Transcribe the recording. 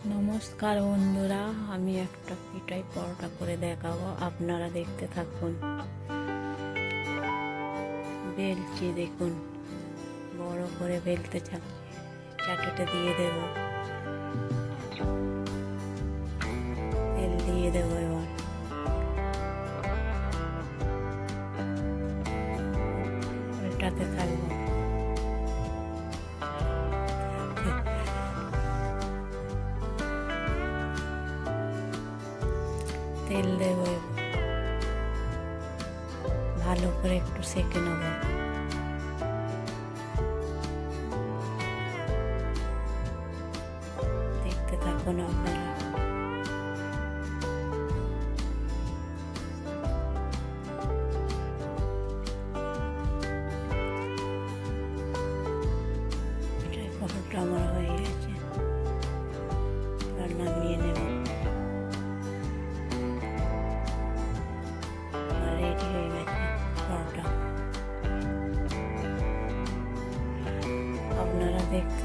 নমস্কার বন্ধুরা, আমি একটা পিঠাই পরোটা করে দেখাবো, আপনারা দেখতে থাকুন। বেলছি দেখুন, বড় করে বেলতে চাটুতে দিয়ে দেব, তেল দিয়ে দেবো। এবার উল্টাতে থাকবো। তেল দেবো, ভালো করে একটু সেঁকে নেব। দেখতে থাকুন আপনারা। পরোটা আমার হয়ে গেছে, এবার নামিয়ে নেব। রেডি হয়ে গেছে পরোটা, আপনারা দেখতে